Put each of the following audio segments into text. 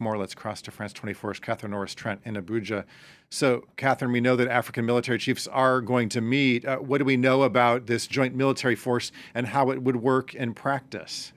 more. Let's cross to France 24's Catherine Norris-Trent in Abuja. So, Catherine, we know that African military chiefs are going to meet. What do we know about this joint military force and how it would work in practice?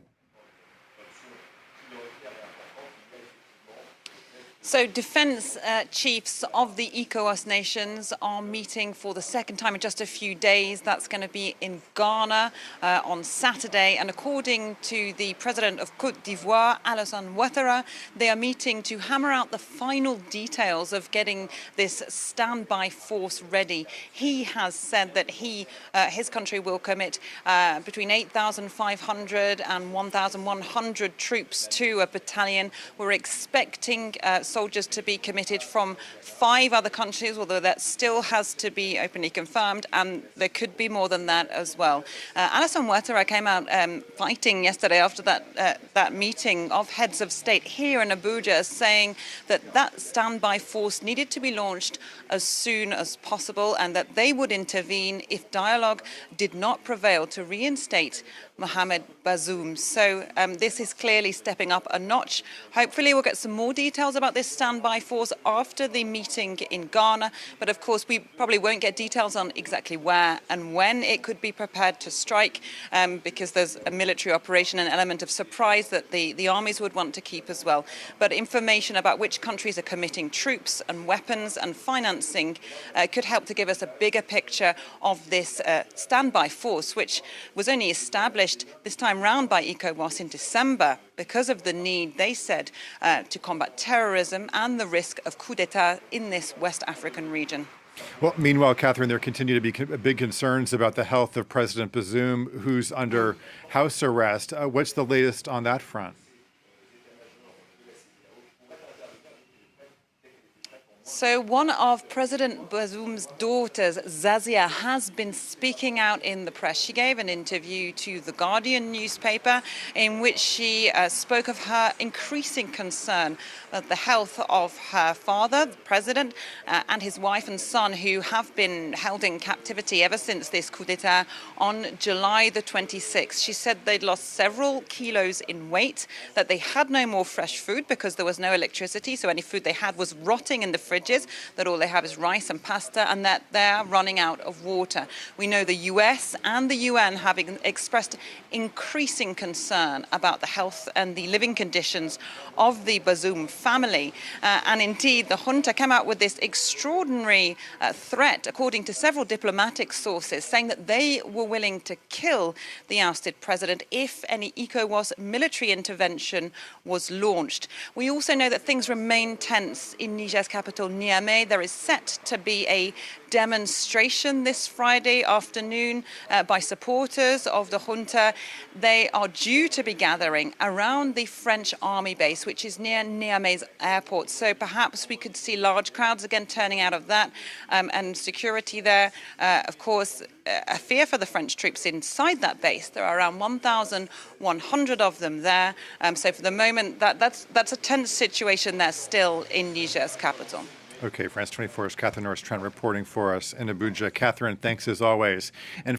So defense chiefs of the ECOWAS nations are meeting for the second time in just a few days. That's going to be in Ghana on Saturday. And according to the president of Côte d'Ivoire, Alassane Ouattara, they are meeting to hammer out the final details of getting this standby force ready. He has said that his country will commit between 8,500 and 1,100 troops to a battalion. We're expecting soldiers to be committed from 5 other countries, although that still has to be openly confirmed, and there could be more than that as well. Alassane Ouattara came out fighting yesterday after that meeting of heads of state here in Abuja, saying that standby force needed to be launched as soon as possible and that they would intervene if dialogue did not prevail to reinstate Mohamed Bazoum. So this is clearly stepping up a notch. Hopefully we'll get some more details about this standby force after the meeting in Ghana. But of course, we probably won't get details on exactly where and when it could be prepared to strike, because there's a military operation, an element of surprise that the armies would want to keep as well. But information about which countries are committing troops and weapons and financing could help to give us a bigger picture of this standby force, which was only established this time round by ECOWAS in December because of the need, they said, to combat terrorism and the risk of coup d'etat in this West African region. Well, meanwhile, Catherine, there continue to be big concerns about the health of President Bazoum, who's under house arrest. What's the latest on that front? So one of President Bazoum's daughters, Zazia, has been speaking out in the press. She gave an interview to The Guardian newspaper in which she spoke of her increasing concern about the health of her father, the president, and his wife and son, who have been held in captivity ever since this coup d'etat on July the 26th. She said they'd lost several kilos in weight, that they had no more fresh food because there was no electricity, so any food they had was rotting in the fridge, that all they have is rice and pasta, and that they're running out of water. We know the US and the UN have expressed increasing concern about the health and the living conditions of the Bazoum family. And indeed, the junta came out with this extraordinary threat, according to several diplomatic sources, saying that they were willing to kill the ousted president if any ECOWAS military intervention was launched. We also know that things remain tense in Niger's capital, Niamey. There is set to be a demonstration this Friday afternoon by supporters of the junta. They are due to be gathering around the French army base, which is near Niamey's airport. So perhaps we could see large crowds again turning out of that, and security there. Of course, a fear for the French troops inside that base. There are around 1,100 of them there. So for the moment, that's a tense situation there still in Niger's capital. Okay, France 24's Catherine Norris-Trent reporting for us in Abuja. Catherine, thanks as always. And